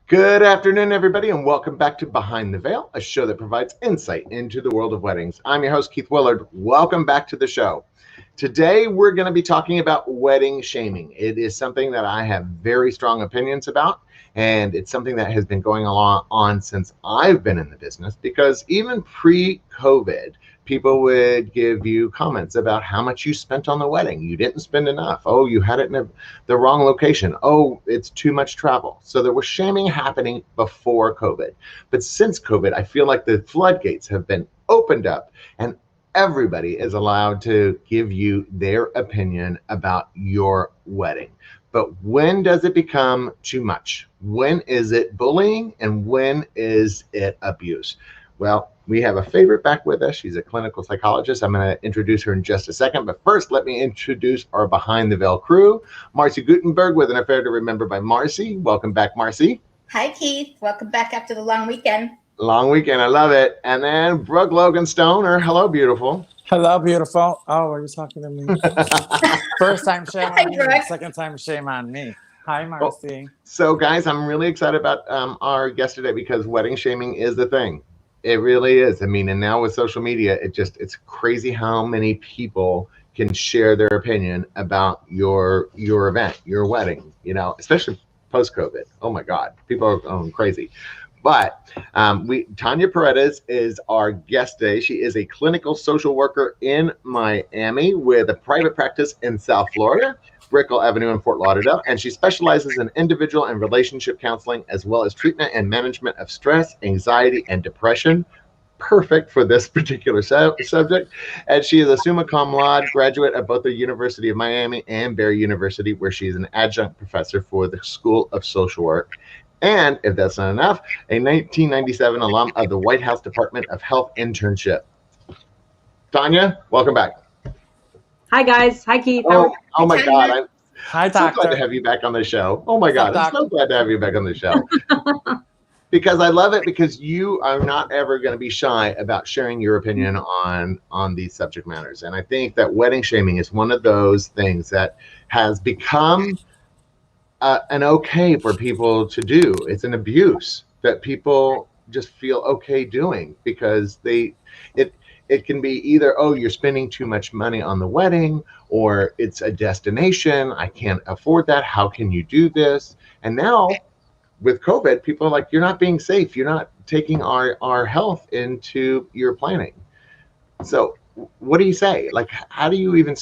Good afternoon, everybody, and welcome back to Behind the Veil, a show that provides insight into the world of weddings. I'm your host, Keith Willard. Welcome back to the show. Today, we're going to be talking about wedding shaming. It is something that I have very strong opinions about, and it's something that has been going on since I've been in the business, because even pre-COVID, people would give you comments about how much you spent on the wedding. You didn't spend enough. Oh, you had it in the wrong location. Oh, it's too much travel. So there was shaming happening before COVID. But since COVID, I feel like the floodgates have been opened up and everybody is allowed to give you their opinion about your wedding. But when does it become too much? When is it bullying and when is it abuse? Well, we have a favorite back with us. She's a clinical psychologist. I'm going to introduce her in just a second. But first, let me introduce our Behind the Veil crew. Marcy Gutenberg with An Affair to Remember by Marcy. Welcome back, Marcy. Hi, Keith. Welcome back after the long weekend. Long weekend. I love it. And then Brooke Logan Stoner. Hello, beautiful. Hello, beautiful. Oh, are you talking to me? First time shame on you. Second time shame on me. Hi, Marcy. So, guys, I'm really excited about our guest today because wedding shaming is the thing. It really is. I mean, and now with social media, it's crazy how many people can share their opinion about your event, your wedding, especially post-COVID. Oh my God, people are going crazy. But Tania Paredes is our guest today. She is a clinical social worker in Miami with a private practice in South Florida, Brickell Avenue in Fort Lauderdale, and she specializes in individual and relationship counseling as well as treatment and management of stress, anxiety, and depression. Perfect for this particular subject. And she is a summa cum laude graduate of both the University of Miami and Barry University, where she is an adjunct professor for the School of Social Work. And if that's not enough, a 1997 alum of the White House Department of Health internship. Tania, welcome back. Hi, guys. Hi, Keith. Oh my God. Hi, Doctor. I'm so glad to have you back on the show. Oh my God. I'm so glad to have you back on the show. Because I love it, because you are not ever going to be shy about sharing your opinion on these subject matters. And I think that wedding shaming is one of those things that has become an okay for people to do. It's an abuse that people just feel okay doing because it can be either, oh, you're spending too much money on the wedding, or it's a destination. I can't afford that. How can you do this? And now with COVID, people are like, you're not being safe. You're not taking our health into your planning. So what do you say? Like, how do you even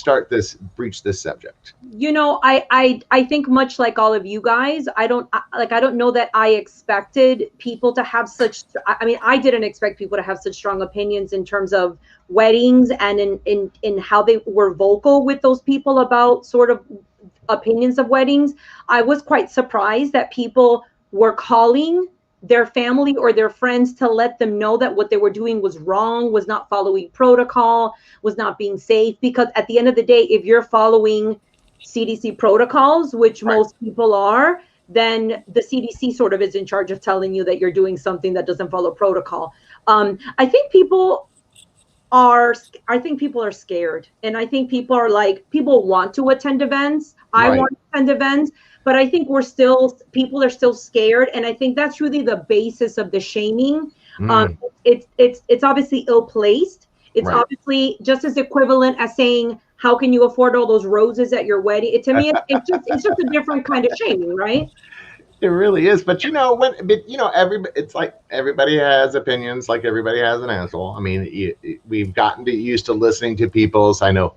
breach this subject? I think much like all of you guys, I don't know that I expected people to have I didn't expect people to have such strong opinions in terms of weddings and in how they were vocal with those people about sort of opinions of weddings. I was quite surprised that people were calling their family or their friends to let them know that what they were doing was wrong, was not following protocol, was not being safe. Because at the end of the day, if you're following CDC protocols, which most people are, then the CDC sort of is in charge of telling you that you're doing something that doesn't follow protocol. I think people are scared, and I think people want to attend events. I want to attend events. But I think people are still scared. And I think that's really the basis of the shaming. It's obviously ill-placed. It's obviously just as equivalent as saying, how can you afford all those roses at your wedding? To me, it's just a different kind of shaming, right? It really is. But it's like everybody has opinions, like everybody has an asshole. I mean, we've gotten used to listening to people's, I know,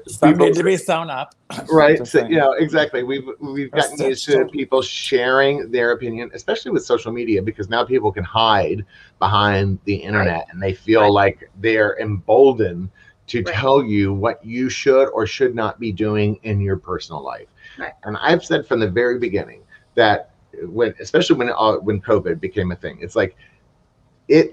some need to be sewn up. Right. So, exactly. We've gotten used to people sharing their opinion, especially with social media, because now people can hide behind the internet and they feel like they're emboldened to tell you what you should or should not be doing in your personal life. Right. And I've said from the very beginning that especially when COVID became a thing, it's like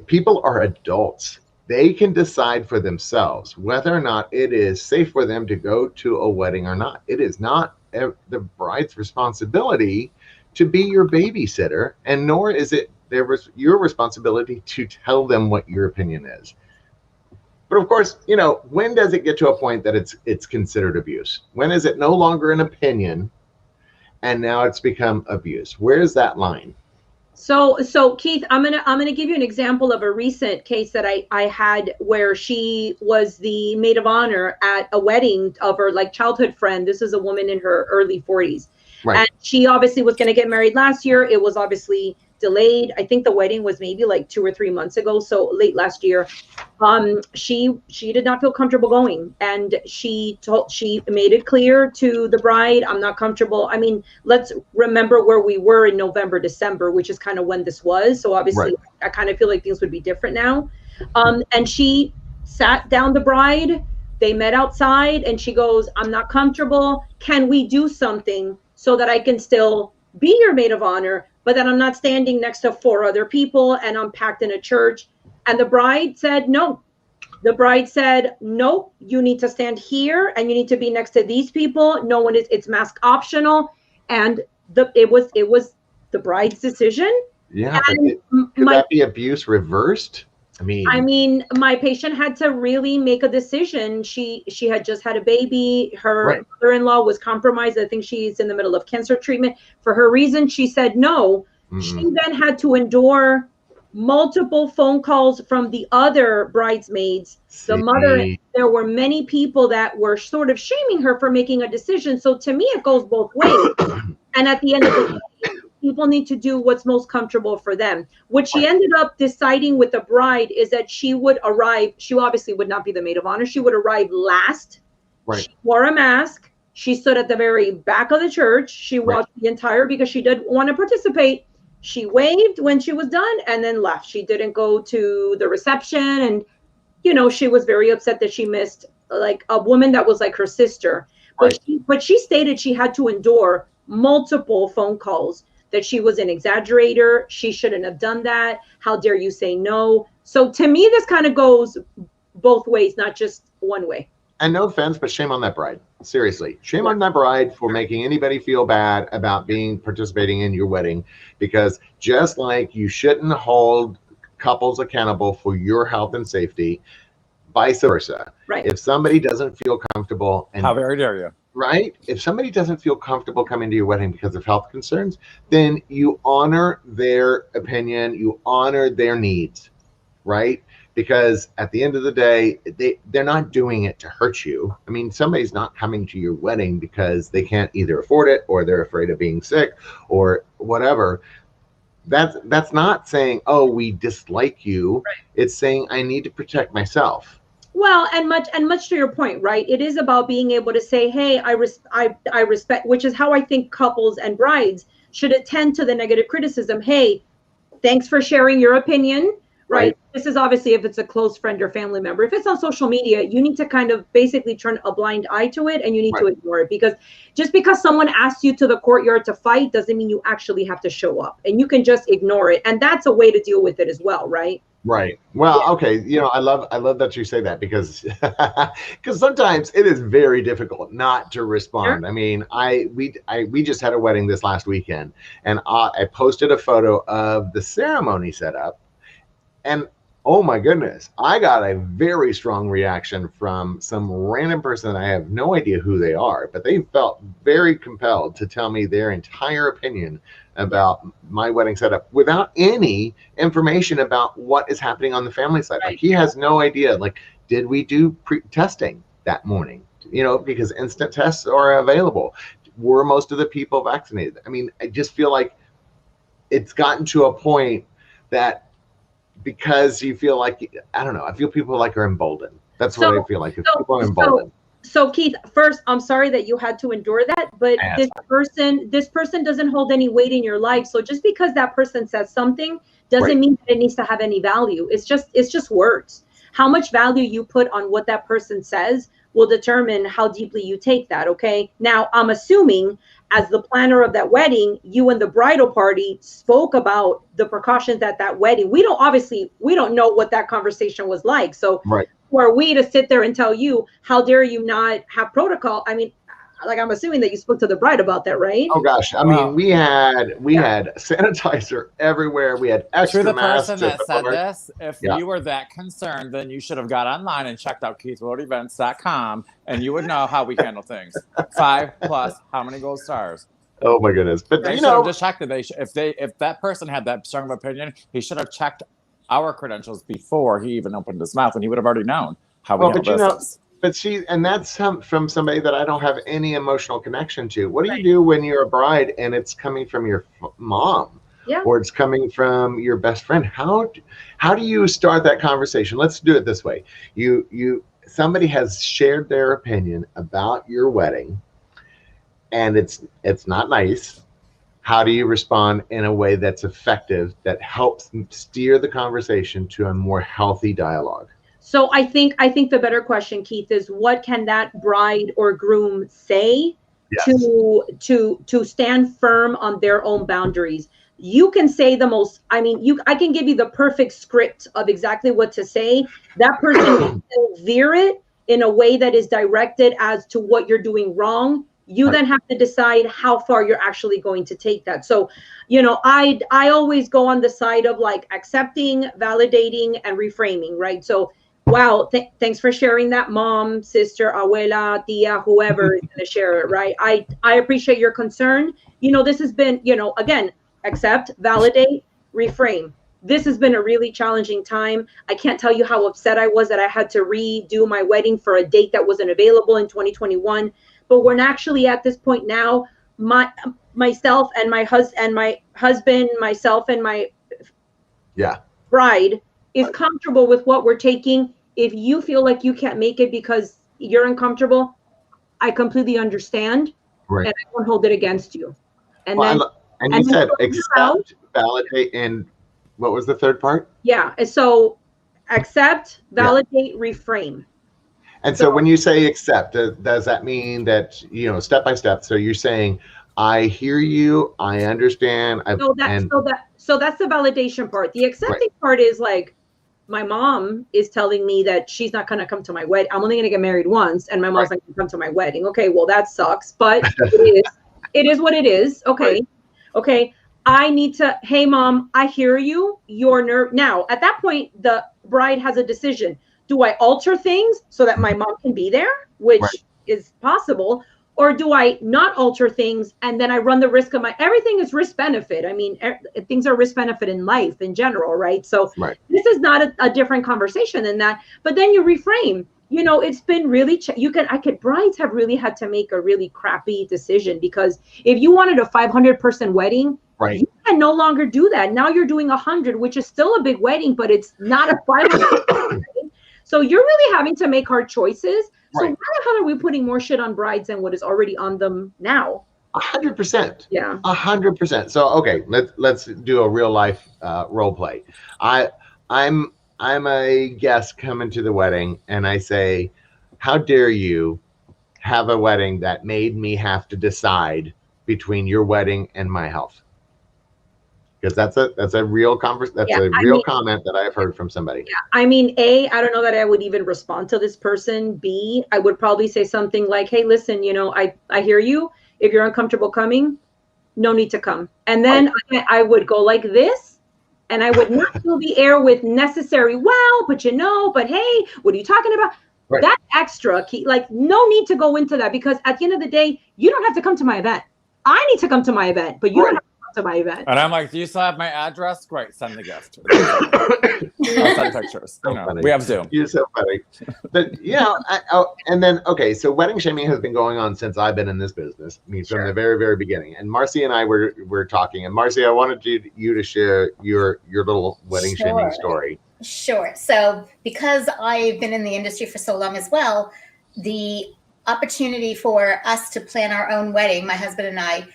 people are adults. They can decide for themselves whether or not it is safe for them to go to a wedding or not. It is not the bride's responsibility to be your babysitter, and nor is it your responsibility to tell them what your opinion is. But of course, when does it get to a point that it's considered abuse? When is it no longer an opinion and now it's become abuse? Where is that line? So Keith, I'm gonna give you an example of a recent case that I had where she was the maid of honor at a wedding of her like childhood friend. This is a woman in her early 40s. Right. And she obviously was going to get married last year. It was obviously delayed. I think the wedding was maybe like 2 or 3 months ago, so late last year. She did not feel comfortable going, and she made it clear to the bride, I'm not comfortable. I mean, let's remember where we were in November, December, which is kind of when this was. So obviously, Right. I kind of feel like things would be different now. And she sat down the bride. They met outside, and she goes, I'm not comfortable. Can we do something so that I can still be your maid of honor, but then I'm not standing next to 4 other people and I'm packed in a church? And the bride said, no. The bride said, no, you need to stand here and you need to be next to these people. No one is, it's mask optional. And it was the bride's decision. Yeah. Could that be abuse reversed? I mean, my patient had to really make a decision. She had just had a baby. Her mother-in-law was compromised. I think she's in the middle of cancer treatment. For her reason, she said no. She then had to endure multiple phone calls from the other bridesmaids. The mother, there were many people that were sort of shaming her for making a decision. So to me, it goes both ways. And at the end of the day, people need to do what's most comfortable for them. What she ended up deciding with the bride is that she would arrive. She obviously would not be the maid of honor. She would arrive last. Right. She wore a mask. She stood at the very back of the church. She watched the entire, because she did want to participate. She waved when she was done and then left. She didn't go to the reception. And, you know, she was very upset that she missed like a woman that was like her sister. But she stated she had to endure multiple phone calls, that she was an exaggerator. She shouldn't have done that. How dare you say no? So to me, this kind of goes both ways, not just one way. And no offense, but shame on that bride. Seriously, shame on that bride for making anybody feel bad about participating in your wedding, because just like you shouldn't hold couples accountable for your health and safety, vice versa. Right. If somebody doesn't feel comfortable, and how very dare you? Right? If somebody doesn't feel comfortable coming to your wedding because of health concerns, then you honor their opinion, you honor their needs, right? Because at the end of the day, they're not doing it to hurt you. I mean, somebody's not coming to your wedding because they can't either afford it or they're afraid of being sick or whatever. That's not saying, oh, we dislike you. Right. It's saying I need to protect myself. Well, and much to your point, right? It is about being able to say, hey, I respect, which is how I think couples and brides should attend to the negative criticism. Hey, thanks for sharing your opinion, right? This is obviously if it's a close friend or family member. If it's on social media, you need to kind of basically turn a blind eye to it, and you need to ignore it, because just because someone asks you to the courtyard to fight doesn't mean you actually have to show up, and you can just ignore it. And that's a way to deal with it as well, right? Right. Well, okay. You know, I love that you say that, because sometimes it is very difficult not to respond. Sure. I mean, we just had a wedding this last weekend, and I posted a photo of the ceremony setup, and oh my goodness, I got a very strong reaction from some random person. I have no idea who they are, but they felt very compelled to tell me their entire opinion about my wedding setup without any information about what is happening on the family side. Like, he has no idea. Like, did we do pre-testing that morning? You know, because instant tests are available. Were most of the people vaccinated? I mean, I just feel like it's gotten to a point that, because you feel like, I don't know, I feel people like are emboldened. That's what I feel like. People are emboldened. So Keith, first, I'm sorry that you had to endure that, but this person doesn't hold any weight in your life. So just because that person says something doesn't mean that it needs to have any value. It's just words. How much value you put on what that person says will determine how deeply you take that. Okay. Now, I'm assuming, as the planner of that wedding, you and the bridal party spoke about the precautions at that wedding. We don't know what that conversation was like. So who are we to sit there and tell you, how dare you not have protocol? I mean, like, I'm assuming that you spoke to the bride about that, right? Oh gosh, I mean, we had sanitizer everywhere. We had extra masks. To the person that said this, if you were that concerned, then you should have got online and checked out KeithWillardEvents.com, and you would know how we handle things. 5+, how many gold stars? Oh my goodness! But They you should have know, just checked it. If that person had that strong of opinion, he should have checked our credentials before he even opened his mouth, and he would have already known how we handle business. and that's from somebody that I don't have any emotional connection to. What do you do when you're a bride and it's coming from your mom? Yeah. Or it's coming from your best friend? How do you start that conversation? Let's do it this way. Somebody has shared their opinion about your wedding, and it's not nice. How do you respond in a way that's effective, that helps steer the conversation to a more healthy dialogue? So I think the better question, Keith, is what can that bride or groom say to stand firm on their own boundaries? You can say the most, I can give you the perfect script of exactly what to say. That person will veer it in a way that is directed as to what you're doing wrong. You then have to decide how far you're actually going to take that. So, I always go on the side of like accepting, validating, and reframing, right? So, wow, thanks for sharing that, mom, sister, abuela, tia, whoever is going to share it, right? I appreciate your concern. This has been, again, accept, validate, reframe. This has been a really challenging time. I can't tell you how upset I was that I had to redo my wedding for a date that wasn't available in 2021. But we're actually at this point now, myself and my husband, myself and my bride is comfortable with what we're taking. If you feel like you can't make it because you're uncomfortable, I completely understand, and I won't hold it against you. And you said accept, validate, and what was the third part? Yeah, so accept, validate, reframe. And so when you say accept, does that mean that, step by step? So you're saying, I hear you, I understand. So that's the validation part. The accepting part is like, my mom is telling me that she's not going to come to my wedding. I'm only going to get married once, and my mom's not going to come to my wedding. Okay, well, that sucks, but it is what it is. Okay. Okay. I need to, hey, mom, I hear you. Now, at that point, the bride has a decision. Do I alter things so that my mom can be there, which is possible? Or do I not alter things and then I run the risk of everything is risk benefit. I mean, things are risk benefit in life in general, right? So this is not a different conversation than that. But then you reframe. It's been really, brides have really had to make a really crappy decision, because if you wanted a 500-person wedding, you can no longer do that. Now you're doing 100, which is still a big wedding, but it's not a 500 wedding. So you're really having to make hard choices. So why the hell are we putting more shit on brides than what is already on them now? 100%. Yeah. 100%. So, okay, let's do a real life role play. I'm a guest coming to the wedding, and I say, how dare you have a wedding that made me have to decide between your wedding and my health? Because that's a real comment that I have heard from somebody. Yeah. I mean, A, I don't know that I would even respond to this person. B, I would probably say something like, hey, listen, I hear you. If you're uncomfortable coming, no need to come. And then I would go like this, and I would not fill the air with necessary, but hey, what are you talking about? That's extra key. Like, no need to go into that, because at the end of the day, you don't have to come to my event. I need to come to my event, but you don't have to come to my event. And I'm like, do you still have my address? Great, send the gift. I'll send pictures. We have Zoom. You're so funny. But and then so wedding shaming has been going on since I've been in this business. I mean, from the very, very beginning. And Marcy and I were talking. And Marcy, I wanted you to share your little wedding shaming story. Sure. So because I've been in the industry for so long as well, the opportunity for us to plan our own wedding, my husband and I,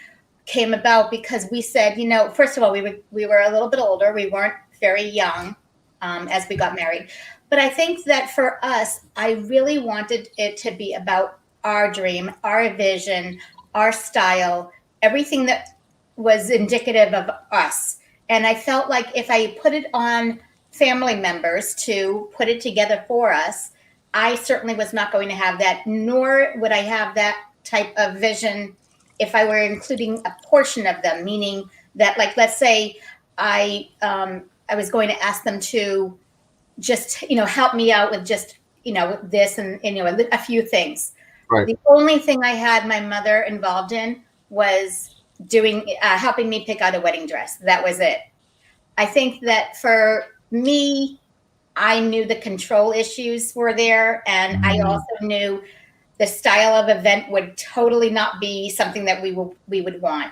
came about because we said, first of all, we were a little bit older. We weren't very young as we got married. But I think that for us, I really wanted it to be about our dream, our vision, our style, everything that was indicative of us. And I felt like if I put it on family members to put it together for us, I certainly was not going to have that, nor would I have that type of vision if I were including a portion of them, meaning that, like, let's say I was going to ask them to just, help me out with just, this and a few things. Right. The only thing I had my mother involved in was helping me pick out a wedding dress. That was it. I think that for me, I knew the control issues were there, and I also knew the style of event would totally not be something that we would want.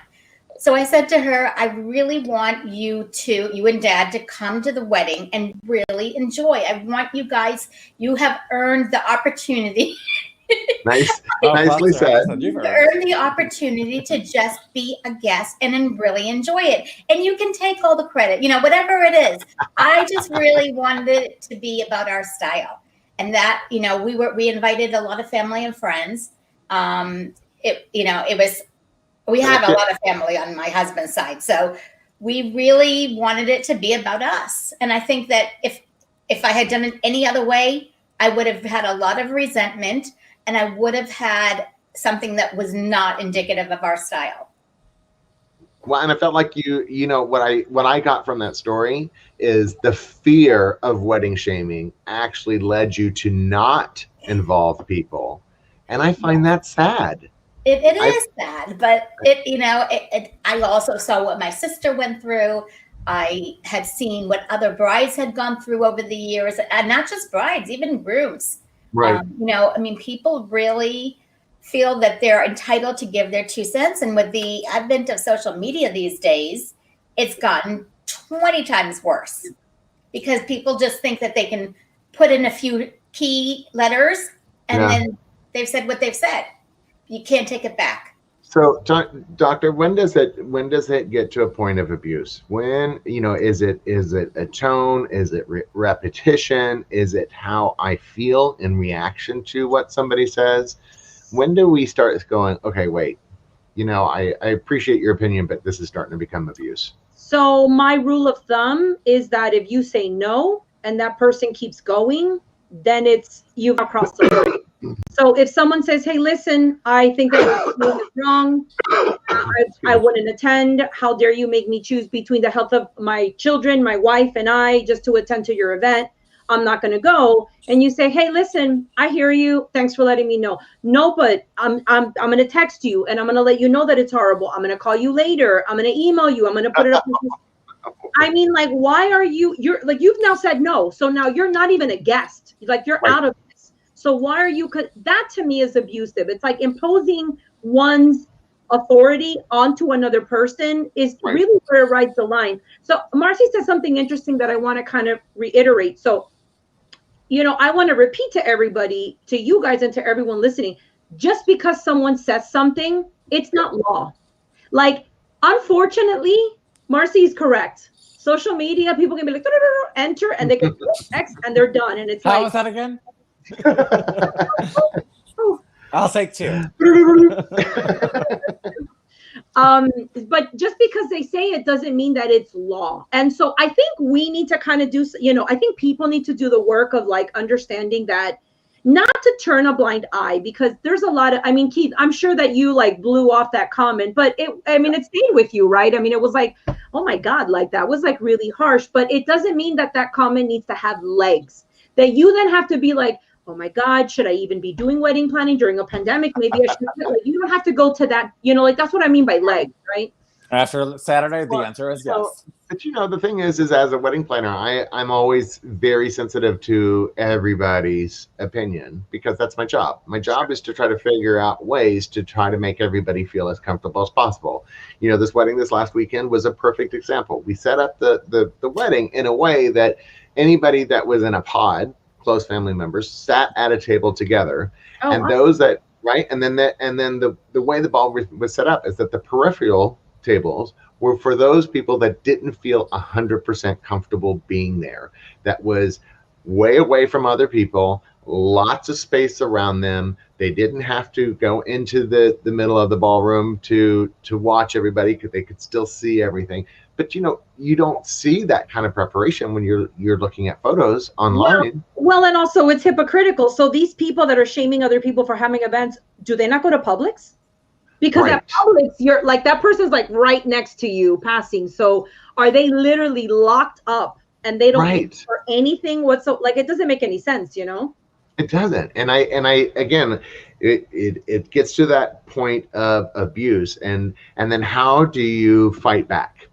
So I said to her, I really want you and Dad to come to the wedding and really enjoy. I want you guys, you have earned the opportunity. Nicely said. You earn the opportunity to just be a guest and then really enjoy it. And you can take all the credit, whatever it is. I just really wanted it to be about our style. And that, we invited a lot of family and friends. We have a lot of family on my husband's side. So we really wanted it to be about us. And I think that if I had done it any other way, I would have had a lot of resentment, and I would have had something that was not indicative of our style. Well, and I felt like what I got from that story is the fear of wedding shaming actually led you to not involve people. And I find that sad. It is sad, but I also saw what my sister went through. I had seen what other brides had gone through over the years, and not just brides, even grooms. Right. People really feel that they're entitled to give their 2 cents. And with the advent of social media these days, it's gotten 20 times worse because people just think that they can put in a few key letters and then they've said what they've said. You can't take it back. So, Doctor, when does it get to a point of abuse? When, is it a tone? Is it repetition? Is it how I feel in reaction to what somebody says? When do we start going, okay, wait, I appreciate your opinion, but this is starting to become abuse? So my rule of thumb is that if you say no and that person keeps going, then you've crossed the line. So if someone says, hey, listen, I think that what you're doing is wrong. I wouldn't attend. How dare you make me choose between the health of my children, my wife, and I just to attend to your event? I'm not going to go. And you say, hey, listen, I hear you. Thanks for letting me know. No, but I'm going to text you and I'm going to let you know that it's horrible. I'm going to call you later. I'm going to email you. I'm going to put it up. I mean, like, why are you're like, you've now said no. So now you're not even a guest. Like, you're out of this. So why are you, that to me is abusive. It's like imposing one's authority onto another person is really where it rides the line. So Marcy said something interesting that I want to kind of reiterate. So, I want to repeat to everybody, to you guys and to everyone listening, just because someone says something, it's not law. Like, unfortunately, Marcy is correct. Social media, people can be like, enter, and they can X, and they're done. And it's how was that again? I'll take 2. But just because they say it doesn't mean that it's law. And so I think we need to kind of do, I think people need to do the work of like understanding that not to turn a blind eye, because there's a lot of, Keith, I'm sure that you like blew off that comment, but it stayed with you, right? It was like, oh my God, like that was like really harsh, but it doesn't mean that comment needs to have legs, that you then have to be like, oh my God, should I even be doing wedding planning during a pandemic? Maybe I should. Like, you don't have to go to that, like that's what I mean by legs, right? After Saturday, the answer is yes. But the thing is as a wedding planner, I'm always very sensitive to everybody's opinion because that's my job. My job is to try to figure out ways to try to make everybody feel as comfortable as possible. This wedding this last weekend was a perfect example. We set up the wedding in a way that anybody that was in a pod, close family members, sat at a table together, those that and then the way the ball was set up is that the peripheral tables were for those people that didn't feel 100% comfortable being there. That was way away from other people, lots of space around them. They didn't have to go into the middle of the ballroom to watch everybody because they could still see everything. But you don't see that kind of preparation when you're looking at photos online. Well, and also it's hypocritical. So these people that are shaming other people for having events, do they not go to Publix? Because at Publix, you're like, that person's like right next to you passing. So are they literally locked up and they don't pay for anything whatsoever? Like, it doesn't make any sense, It doesn't. And I again, it gets to that point of abuse, and then how do you fight back?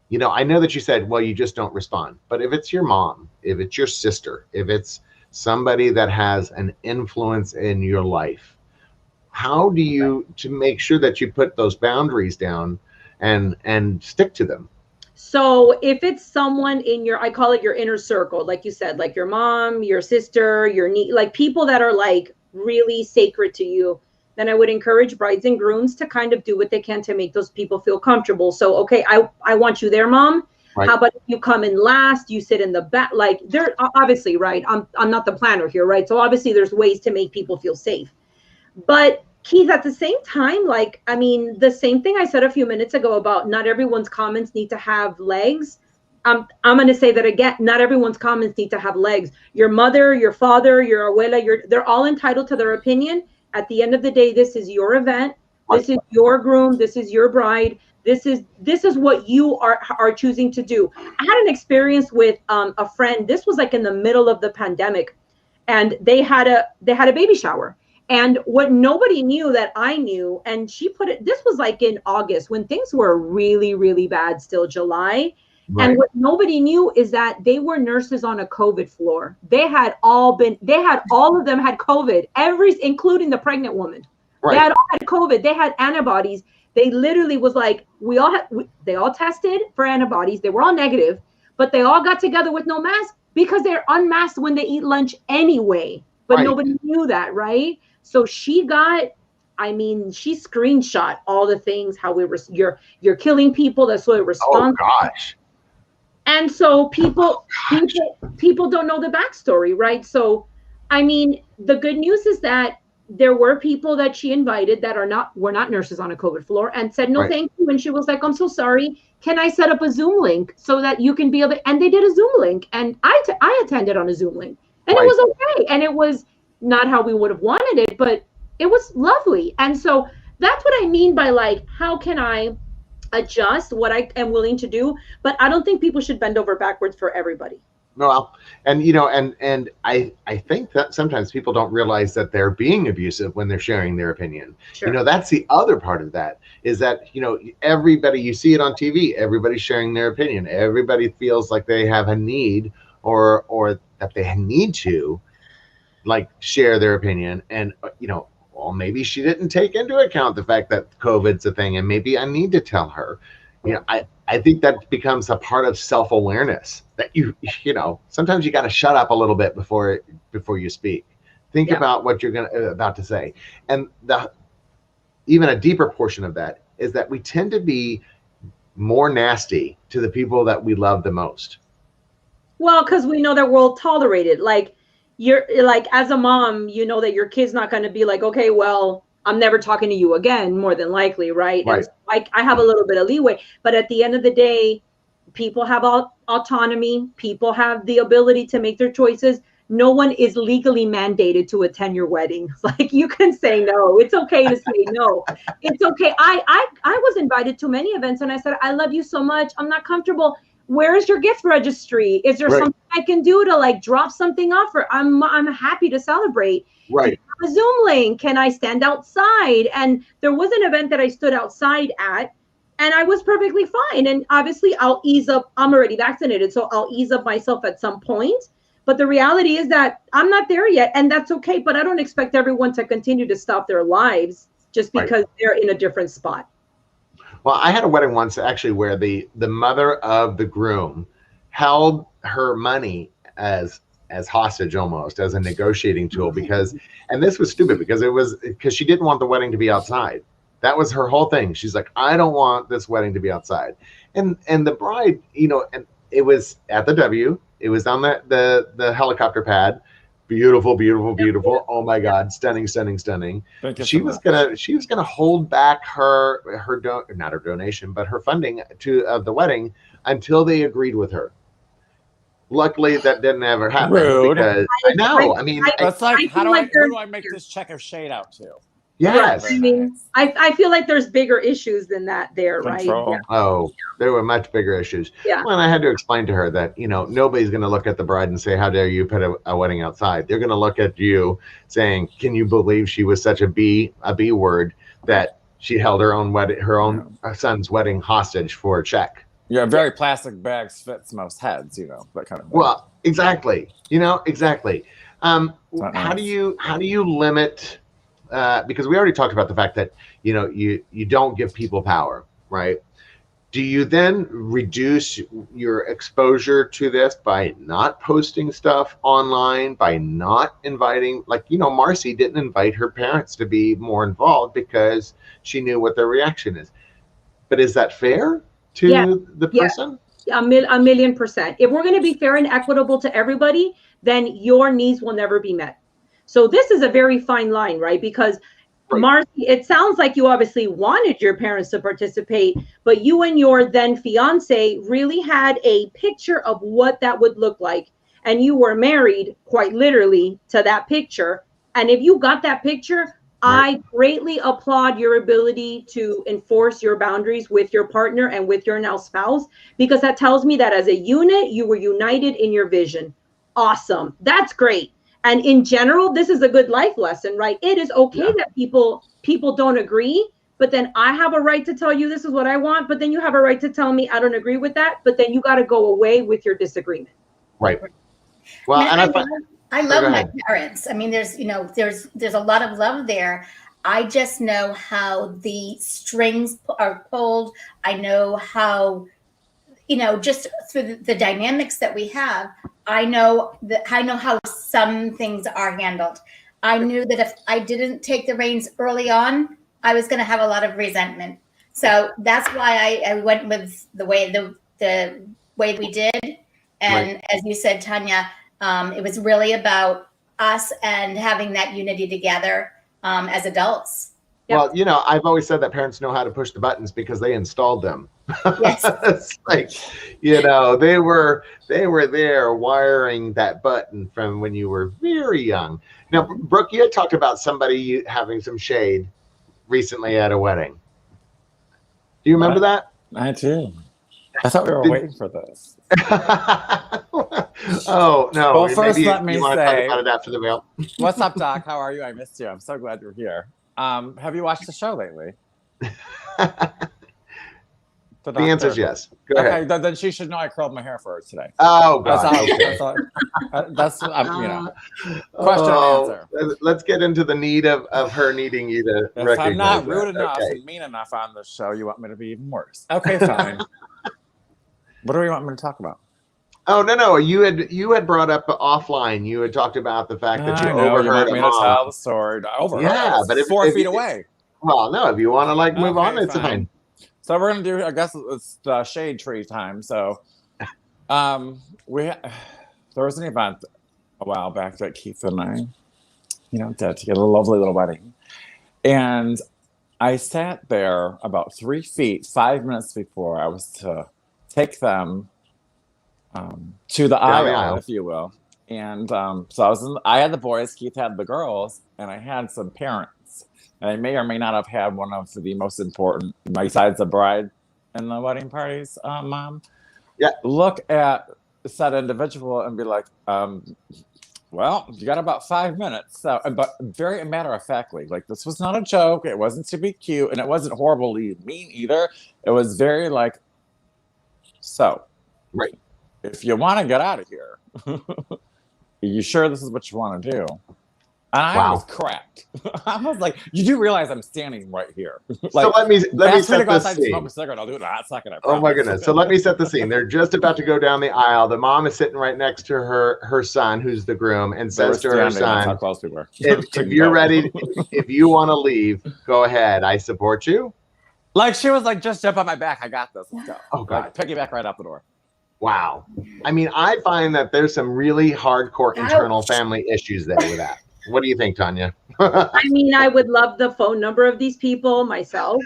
You know, I know that you said, well, you just don't respond. But if it's your mom, if it's your sister, if it's somebody that has an influence in your life, how do you to make sure that you put those boundaries down and stick to them? So if it's someone in your, I call it your inner circle, like you said, like your mom, your sister, your niece, like people that are like really sacred to you, then I would encourage brides and grooms to kind of do what they can to make those people feel comfortable. So, okay, I want you there, mom. Right. How about if you come in last, you sit in the back, like they're obviously, right. I'm not the planner here, right? So obviously there's ways to make people feel safe. But Keith, at the same time, like, I mean, the same thing I said a few minutes ago about not everyone's comments need to have legs. I'm going to say that again. Not everyone's comments need to have legs. Your mother, your father, your abuela, they're all entitled to their opinion. At the end of the day, this is your event. This is your groom. This is your bride. This is what you are choosing to do. I had an experience with a friend. This was like in the middle of the pandemic, and they had a baby shower. And what nobody knew that I knew, and she put it, this was like in August when things were really, really bad, still July. Right. And what nobody knew is that they were nurses on a COVID floor. They had all of them had COVID, including the pregnant woman. Right. They had all had COVID. They had antibodies. They literally was like, they all tested for antibodies. They were all negative, but they all got together with no mask because they're unmasked when they eat lunch anyway. But nobody knew that, right? So she screenshot all the things, how you're killing people. That's what it responds. Oh gosh. And so people don't know the backstory, right? So, I mean, the good news is that there were people that she invited that were not nurses on a COVID floor and said, no, thank you. And she was like, I'm so sorry. Can I set up a Zoom link so that you can be able to, and they did a Zoom link, and I attended on a Zoom link, and it was okay. And it was not how we would have wanted it, but it was lovely. And so that's what I mean by like, how can I adjust what I am willing to do? But I don't think people should bend over backwards for everybody. No, and you know, and I think that sometimes people don't realize that they're being abusive when they're sharing their opinion. Sure. You know, that's the other part of that, is that, you know, everybody, you see it on TV, everybody's sharing their opinion. Everybody feels like they have a need or that they need to like share their opinion. And, you know, well, maybe she didn't take into account the fact that COVID's a thing, and maybe I need to tell her. You know, I think that becomes a part of self-awareness, that you know, sometimes you got to shut up a little bit before you speak. Think about what you're about to say. And even a deeper portion of that is that we tend to be more nasty to the people that we love the most. Well, because we know that we'll tolerate it. Like, you're like, as a mom, you know that your kid's not going to be like, okay, well, I'm never talking to you again, more than likely, right? And I have a little bit of leeway, but at the end of the day, people have autonomy. People have the ability to make their choices. No one is legally mandated to attend your wedding. Like, you can say no. It's okay to say no. It's okay. I was invited to many events, and I said, I love you so much. I'm not comfortable. Where is your gift registry? Is there something I can do to like drop something off? Or I'm happy to celebrate. Right. A Zoom link. Can I stand outside? And there was an event that I stood outside at, and I was perfectly fine. And obviously I'll ease up. I'm already vaccinated, so I'll ease up myself at some point. But the reality is that I'm not there yet, and that's okay. But I don't expect everyone to continue to stop their lives just because they're in a different spot. Well, I had a wedding once actually where the mother of the groom held her money as hostage, almost as a negotiating tool, because, and this was stupid because she didn't want the wedding to be outside. That was her whole thing. She's like, I don't want this wedding to be outside. And the bride, you know, and it was at the W, it was on the helicopter pad. Beautiful, beautiful, beautiful. Oh my God, stunning, stunning, stunning. She was gonna hold back not her donation, but her funding of the wedding until they agreed with her. Luckily, that didn't ever happen. Rude. Because I know. I mean, it's like, who do I make this check of shade out to? Yes. I mean, I feel like there's bigger issues than that there, Control. right? Oh, there were much bigger issues. Yeah. Well, and I had to explain to her that, nobody's going to look at the bride and say, how dare you put a wedding outside? They're going to look at you saying, can you believe she was such a B word that she held her own son's wedding hostage for a check? Yeah, very plastic bags fits most heads, that kind of thing. Well, exactly. Exactly. How nice. do you limit, because we already talked about the fact that, you don't give people power, right? Do you then reduce your exposure to this by not posting stuff online, by not inviting, Marcy didn't invite her parents to be more involved because she knew what their reaction is. But is that fair to the person? A million percent. If we're going to be fair and equitable to everybody, then your needs will never be met. So this is a very fine line, right? Because Marcy, it sounds like you obviously wanted your parents to participate, but you and your then fiance really had a picture of what that would look like. And you were married quite literally to that picture. And if you got that picture, I greatly applaud your ability to enforce your boundaries with your partner and with your now spouse, because that tells me that as a unit, you were united in your vision. Awesome. That's great. And in general, this is a good life lesson, right? It is okay that people don't agree, but then I have a right to tell you this is what I want, but then you have a right to tell me I don't agree with that, but then you got to go away with your disagreement. Right. Well, I love my parents. I mean, there's a lot of love there. I just know how the strings are pulled. I know how, just through the dynamics that we have, I know how some things are handled. I knew that if I didn't take the reins early on, I was going to have a lot of resentment. So that's why I went with the way we did. And as you said, Tanya, it was really about us and having that unity together as adults. Well, I've always said that parents know how to push the buttons because they installed them. Yes. It's like, they were there wiring that button from when you were very young. Now, Brooke, you had talked about somebody having some shade recently at a wedding. Do you remember that? I do. I thought we were waiting for this. Oh, no. Well, first, maybe let me you want to say, talk about it after the mail. What's up, Doc? How are you? I missed you. I'm so glad you're here. Have you watched the show lately? The answer is yes. Go ahead. Okay, then she should know I curled my hair for her today. Oh, God. That's question and answer. Let's get into the need of her needing you to recognize. If I'm not rude that. enough and mean enough on this show, you want me to be even worse. Okay, fine. What do you want me to talk about? Oh, no. You had brought up offline. You had talked about the fact that you overheard me to tell the story. Yeah, but it's 4 feet away. Well, no, if you want to move on, it's fine. So we're gonna do. I guess it's the shade tree time. So, there was an event a while back that Keith and I, did to get a lovely little wedding, and I sat there about 3 feet, 5 minutes before I was to take them to the aisle, if you will. And so I had the boys, Keith had the girls, and I had some parents. And I may or may not have had one of the most important, besides the bride and the wedding party's mom. Yeah. Look at said individual and be like, well, you got about 5 minutes. So, but very matter-of-factly, this was not a joke. It wasn't to be cute, and it wasn't horribly mean either. It was very right. If you want to get out of here, are you sure this is what you want to do? And I was cracked. I was like, you do realize I'm standing right here. So let me set the scene. Smoke a cigarette, I'll do it in a hot second. Oh my goodness. So let me set the scene. They're just about to go down the aisle. The mom is sitting right next to her son, who's the groom, and says to her son, that's how close we were. if you're ready, if you want to leave, go ahead. I support you. She was like, just jump on my back. I got this. Let's go. Oh, God. Piggyback right out the door. Wow. I mean, I find that there's some really hardcore internal family issues there with that. What do you think, Tanya? I mean, I would love the phone number of these people myself.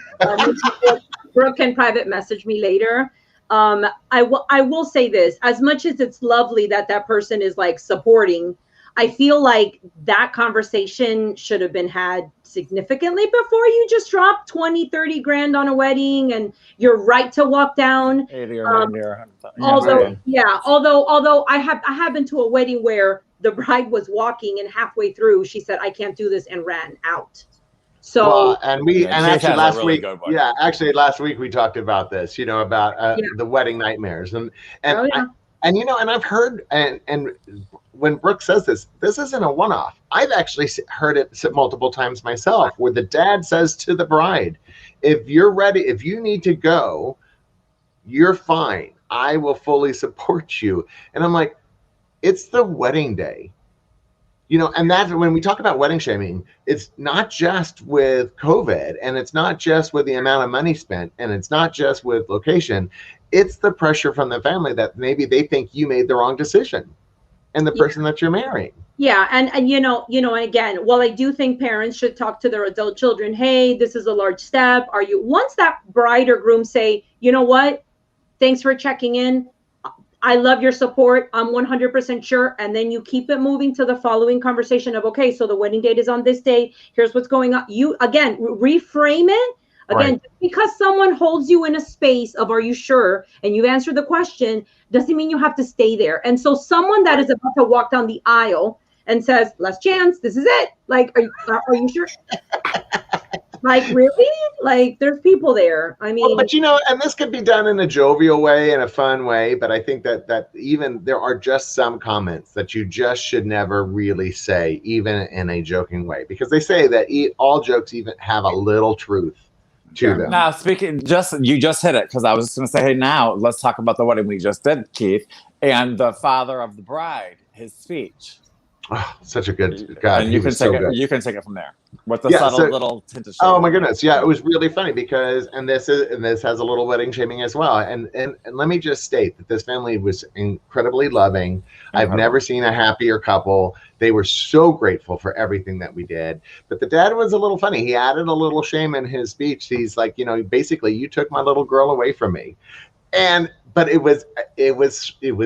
Brooke can private message me later. I will say this: as much as it's lovely that person is supporting, I feel like that conversation should have been had significantly before you just drop 20, 30 grand on a wedding and you're right to walk down. 80 or 90 or 100. Although I have been to a wedding where the bride was walking and halfway through she said, I can't do this, and ran out. So actually last week we talked about this, about the wedding nightmares and I've heard and when Brooke says this isn't a one-off. I've actually heard it multiple times myself, where the dad says to the bride, if you're ready, if you need to go, you're fine. I will fully support you. And I'm like, it's the wedding day. And that's when we talk about wedding shaming, it's not just with COVID, and it's not just with the amount of money spent, and it's not just with location. It's the pressure from the family that maybe they think you made the wrong decision and the person that you're marrying. Yeah. And and again, while I do think parents should talk to their adult children, hey, this is a large step. Once that bride or groom say, you know what, thanks for checking in, I love your support, I'm 100% sure. And then you keep it moving to the following conversation of, okay, so the wedding date is on this day. Here's what's going on. You, again, reframe it. Again, just because someone holds you in a space of, are you sure? And you answer the question, doesn't mean you have to stay there. And so someone that is about to walk down the aisle and says, last chance, this is it. Like, are you sure? Like, really? Like, there's people there. I mean, but and this could be done in a jovial way, in a fun way. But I think that even there are just some comments that you just should never really say, even in a joking way, because they say that all jokes even have a little truth to them. Now, you just hit it, because I was just going to say, hey, now let's talk about the wedding we just did, Keith, and the father of the bride, his speech. Oh, such a good guy. And you can take it from there with the subtle little tint of shame. Oh my goodness, yeah, it was really funny because this has a little wedding shaming as well. And let me just state that this family was incredibly loving. I've never seen a happier couple. They were so grateful for everything that we did. But the dad was a little funny. He added a little shame in his speech. He's like, basically, you took my little girl away from me. But it was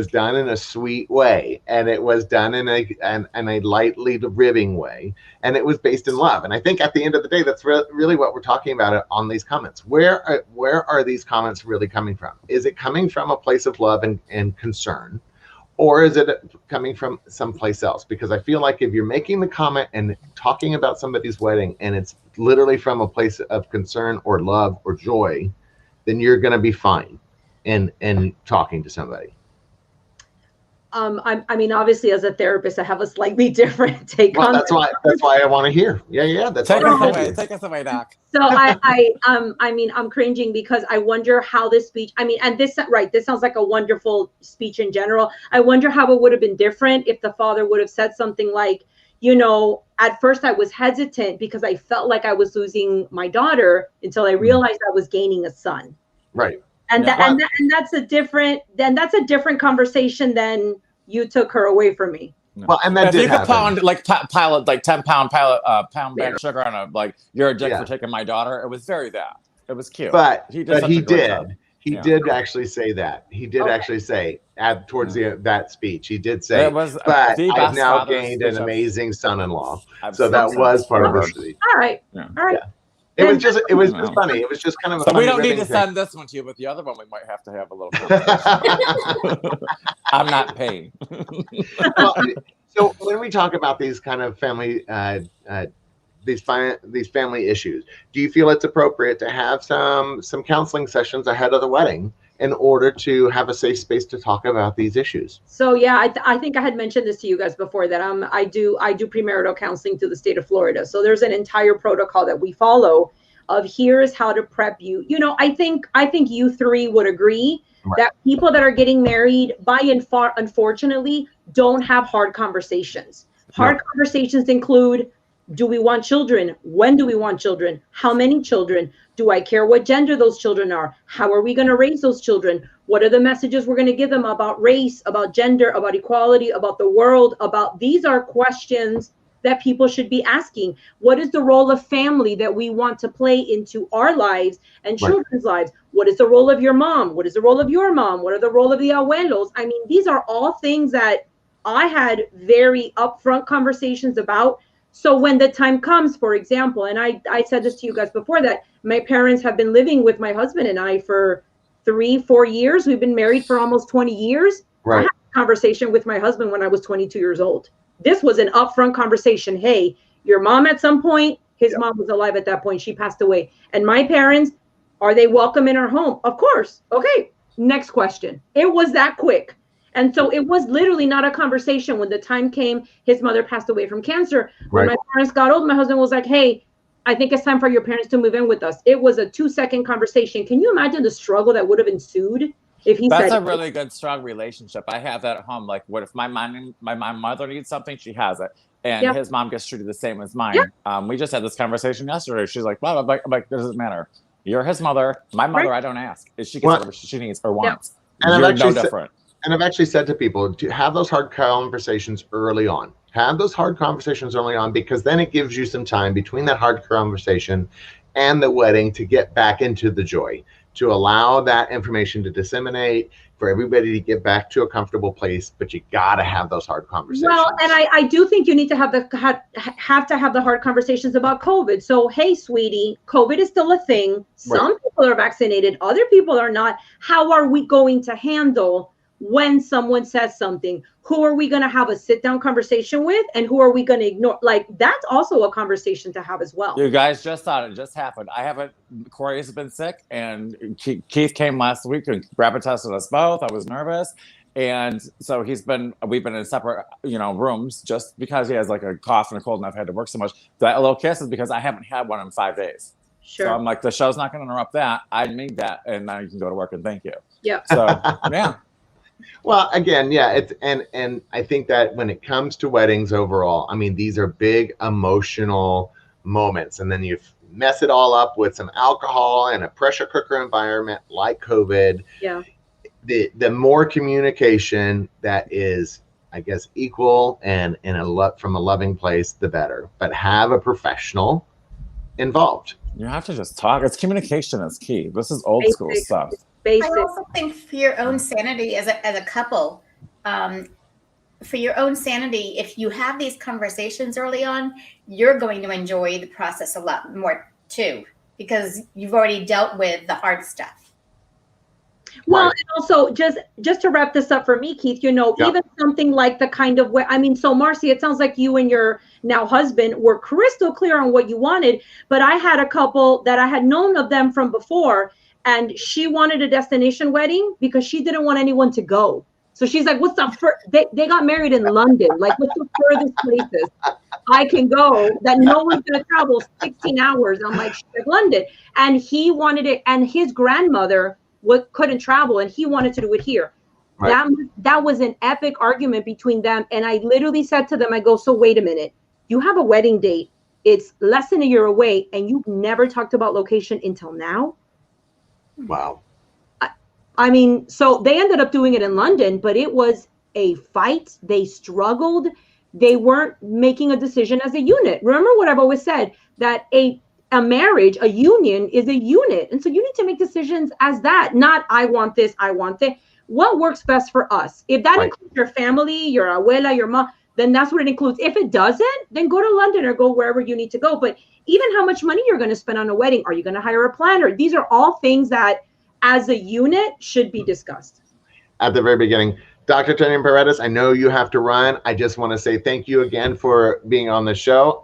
done in a sweet way, and it was done in a lightly ribbing way, and it was based in love. And I think at the end of the day, that's really what we're talking about on these comments. Where are these comments really coming from? Is it coming from a place of love and concern, or is it coming from someplace else? Because I feel like if you're making the comment and talking about somebody's wedding, and it's literally from a place of concern or love or joy, then you're going to be fine in talking to somebody. I mean, obviously, as a therapist, I have a slightly different take on that's why I want to hear. Yeah. Take us away, Doc. So I mean, I'm cringing because I wonder how this speech, and this sounds like a wonderful speech in general. I wonder how it would have been different if the father would have said something like, at first I was hesitant because I felt like I was losing my daughter until I realized I was gaining a son. Right. And that's a different conversation than you took her away from me. Well, and that did happen. Pound 10-pound bag sugar on you're a dick for taking my daughter. It was very that. It was cute. But he did actually say that. He did actually say towards that speech. He did say, but I've now gained an amazing son-in-law. So that was part of the speech. All right. Yeah. It was just funny. It was just kind of a funny. We don't need to send this one to you, but the other one we might have to have a little conversation. I'm not paying. So when we talk about these kind of family, these family issues, do you feel it's appropriate to have some counseling sessions ahead of the wedding in order to have a safe space to talk about these issues? So yeah, I think I had mentioned this to you guys before that I do premarital counseling through the state of Florida. So there's an entire protocol that we follow of here's how to prep you. I think you three would agree that people that are getting married by and far, unfortunately, don't have hard conversations. Hard conversations include, do we want children? When do we want children? How many children? Do I care what gender those children are? How are we going to raise those children? What are the messages we're going to give them about race, about gender, about equality, about the world, these are questions that people should be asking. What is the role of family that we want to play into our lives and children's lives? What is the role of your mom? What is the role of your mom? What are the role of the abuelos? I mean, these are all things that I had very upfront conversations about. So when the time comes, for example, and I said this to you guys before, that my parents have been living with my husband and I for 3-4 years. We've been married for almost 20 years. Right. I had a conversation with my husband when I was 22 years old. This was an upfront conversation. Hey, your mom at some point, his mom was alive at that point. She passed away. And my parents, are they welcome in our home? Of course. Okay. Next question. It was that quick. And so it was literally not a conversation. When the time came, his mother passed away from cancer. When my parents got old, my husband was like, hey, I think it's time for your parents to move in with us. It was a 2-second conversation. Can you imagine the struggle that would have ensued if he That's said— a really good, strong relationship. I have that at home. Like, what if my mother needs something, she has it. And his mom gets treated the same as mine. We just had this conversation yesterday. She's like, well, I'm like, doesn't matter. You're his mother. My mother, I don't ask. If she gets whatever she needs or wants. And you're no different. And I've actually said to people to have those hard conversations early on. Have those hard conversations early on, because then it gives you some time between that hard conversation and the wedding to get back into the joy, to allow that information to disseminate, for everybody to get back to a comfortable place. But you got to have those hard conversations. Well, and I do think you need to have the hard conversations about COVID. So, hey, sweetie, COVID is still a thing. Some people are vaccinated, other people are not. How are we going to handle when someone says something? Who are we going to have a sit-down conversation with, and who are we going to ignore? Like, that's also a conversation to have as well. You guys just thought it just happened. Corey's been sick, and Keith came last week and rapid tested us both. I was nervous. And so we've been in separate, rooms, just because he has like a cough and a cold and I've had to work so much. That little kiss is because I haven't had one in 5 days. Sure. So I'm like, the show's not going to interrupt that. I need that. And now you can go to work and thank you. Yeah. So, yeah. Well, again, and I think that when it comes to weddings overall, I mean, these are big emotional moments, and then you mess it all up with some alcohol and a pressure cooker environment like COVID. Yeah. The more communication that is, I guess, equal and from a loving place, the better. But have a professional involved. You have to just talk. It's communication is key. This is old school stuff. I also think for your own sanity as a couple, for your own sanity, if you have these conversations early on, you're going to enjoy the process a lot more too, because you've already dealt with the hard stuff. Well, and also just to wrap this up for me, Keith, even something like the kind of way, so Marcy, it sounds like you and your now husband were crystal clear on what you wanted, but I had a couple that I had known of them from before, and she wanted a destination wedding because she didn't want anyone to go. So she's like, what's the they got married in London. Like, what's the furthest places I can go that no one's going to travel 16 hours? I'm like, London. And he wanted it. And his grandmother couldn't travel, and he wanted to do it here. Right. That was an epic argument between them. And I literally said to them, I go, so wait a minute, you have a wedding date. It's less than a year away, and you've never talked about location until now? Wow. I mean, so they ended up doing it in London, but it was a fight. They struggled. They weren't making a decision as a unit. Remember what I've always said, that a marriage, a union is a unit. And so you need to make decisions as that, not I want this, I want that. What works best for us? If that includes your family, your abuela, your mom, then that's what it includes. If it doesn't, then go to London or go wherever you need to go. But even how much money you're going to spend on a wedding, are you going to hire a planner? These are all things that as a unit should be discussed. At the very beginning, Dr. Tania Paredes, I know you have to run. I just want to say thank you again for being on the show.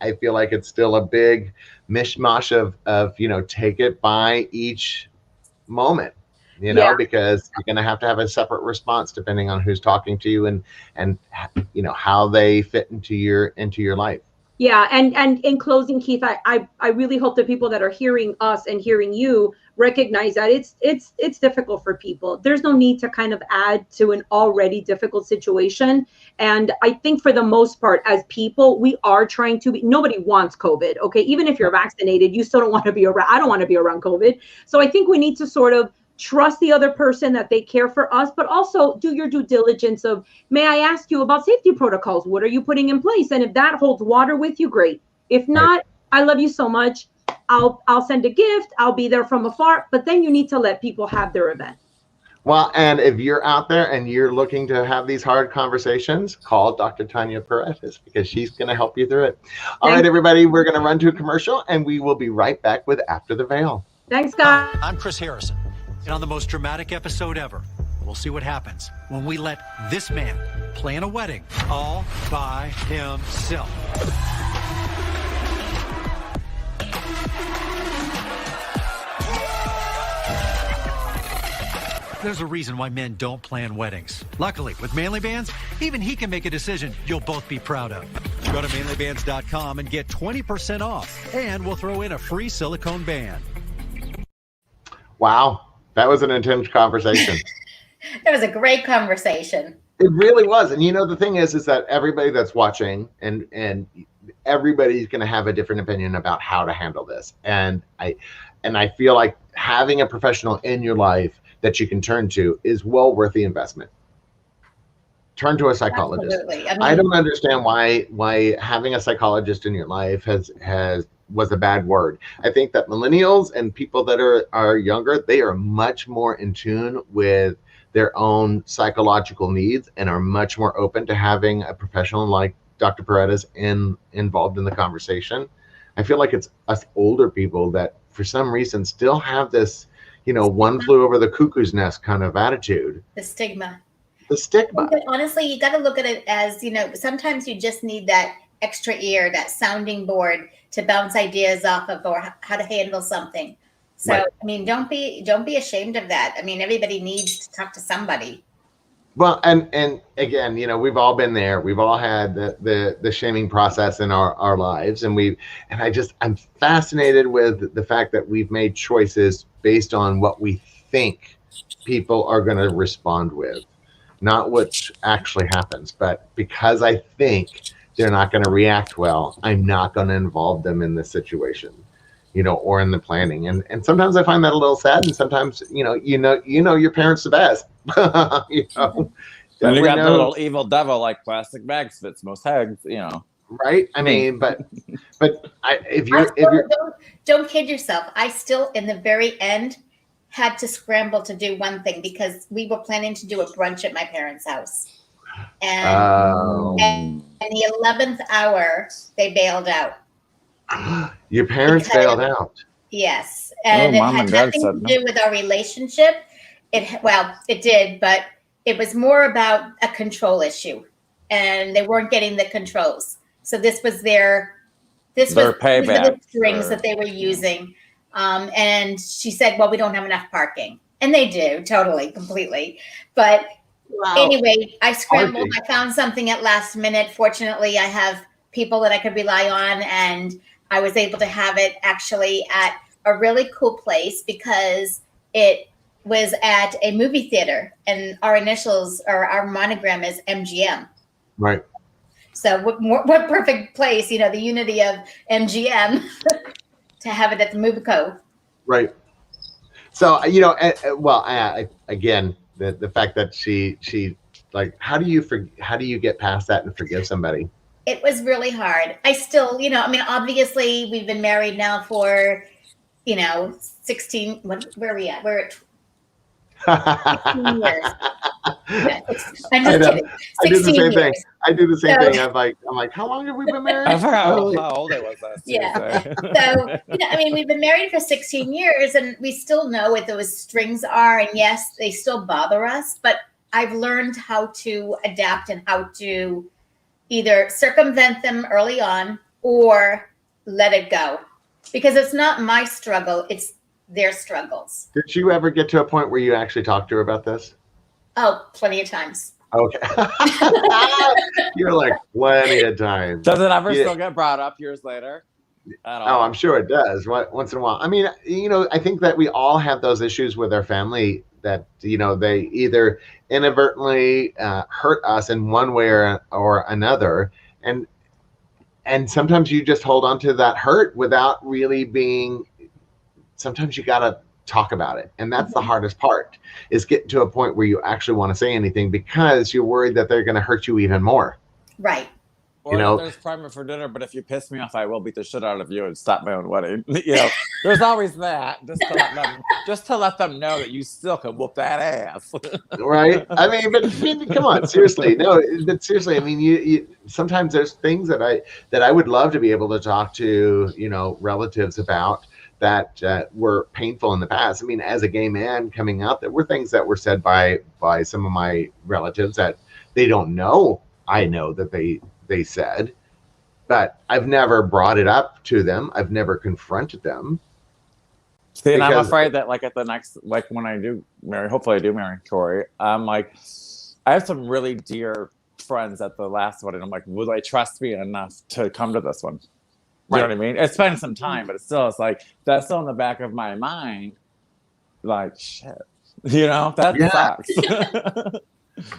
I feel like it's still a big mishmash of take it by each moment, because you're going to have a separate response depending on who's talking to you and how they fit into your life. Yeah. And in closing, Keith, I really hope that people that are hearing us and hearing you recognize that it's difficult for people. There's no need to kind of add to an already difficult situation. And I think for the most part, as people, we are trying to nobody wants COVID. Okay. Even if you're vaccinated, you still don't want to be around. I don't want to be around COVID. So I think we need to sort of trust the other person that they care for us, but also do your due diligence of, may I ask you about safety protocols? What are you putting in place? And if that holds water with you, great. If not, I love you so much. I'll send a gift. I'll be there from afar, but then you need to let people have their event. Well, and if you're out there and you're looking to have these hard conversations, call Dr. Tania Paredes because she's going to help you through it. All right, everybody, we're going to run to a commercial and we will be right back with After the Veil. Thanks, guys. Hi, I'm Chris Harrison, and on the most dramatic episode ever, we'll see what happens when we let this man plan a wedding all by himself. There's a reason why men don't plan weddings. Luckily, with Manly Bands, even he can make a decision you'll both be proud of. Go to manlybands.com and get 20% off, and we'll throw in a free silicone band. Wow, that was an intense conversation. That was a great conversation. It really was. And the thing is that everybody that's watching and everybody's going to have a different opinion about how to handle this. And I feel like having a professional in your life that you can turn to is well worth the investment. Turn to a psychologist. Absolutely. I don't understand why having a psychologist in your life was a bad word. I think that millennials and people that are younger, they are much more in tune with their own psychological needs and are much more open to having a professional like Dr. Paredes involved in the conversation. I feel like it's us older people that for some reason still have this, one flew over the cuckoo's nest kind of attitude. The stigma. But honestly, you got to look at it as, sometimes you just need that extra ear, that sounding board to bounce ideas off of, or how to handle something. So, right. I mean, don't be ashamed of that. I mean, everybody needs to talk to somebody. Well, and again, we've all been there. We've all had the shaming process in our lives, and I'm fascinated with the fact that we've made choices based on what we think people are going to respond with, not what actually happens. But because I think they're not going to react well, I'm not going to involve them in this situation, or in the planning. And sometimes I find that a little sad, and sometimes your parents the best. And you got the little evil devil like plastic bags fits most heads, right? I mean, but if you're don't kid yourself. I still, in the very end, had to scramble to do one thing because we were planning to do a brunch at my parents' house, and in the 11th hour they bailed out. Your parents bailed out. Yes, and it had nothing to do with our relationship. It did, but it was more about a control issue, and they weren't getting the controls. So this was their payback. The strings that they were using. And she said, "Well, we don't have enough parking," and they do, totally, completely. But anyway, I scrambled. I found something at last minute. Fortunately, I have people that I could rely on, and I was able to have it actually at a really cool place because it was at a movie theater, and our initials or our monogram is MGM. Right. So what perfect place, the unity of MGM to have it at the movie co. Right. So, again, the fact that she like, how do you get past that and forgive somebody? It was really hard. I still, obviously we've been married now for, 16, where are we at? We're at 16 years. I'm just kidding. 16 years. I do the same thing. I'm like, how long have we been married? I forgot how old I was last year. Yeah. So, we've been married for 16 years and we still know what those strings are. And yes, they still bother us, but I've learned how to adapt and how to either circumvent them early on or let it go. Because it's not my struggle, it's their struggles. Did you ever get to a point where you actually talked to her about this? Oh, plenty of times. Okay. You're like plenty of times. Does it ever still get brought up years later? Oh, I'm sure it does. Once in a while. I mean, I think that we all have those issues with our family that, they either inadvertently hurt us in one way or another. And sometimes you just hold on to that hurt without really sometimes you got to talk about it. And that's the hardest part, is getting to a point where you actually want to say anything because you're worried that they're going to hurt you even more. Right. Or You know, there's primer for dinner, but if you piss me off, I will beat the shit out of you and stop my own wedding. You know, there's always that. Just to let them know that you still can whoop that ass. right? I mean, but come on, seriously, no, but seriously, I mean, you sometimes there's things that I would love to be able to talk to, you know, relatives about that were painful in the past. I mean, as a gay man coming out, there were things that were said by some of my relatives that they don't know. I know that they said, but I've never brought it up to them. I've never confronted them. See, and I'm afraid that like at the next, like when I do marry, hopefully I do marry Tori, I'm like, I have some really dear friends at the last wedding. I'm like, will they trust me enough to come to this one? You know what I mean? It's been some time, but it's like, that's still in the back of my mind. Like, shit, you know, that sucks.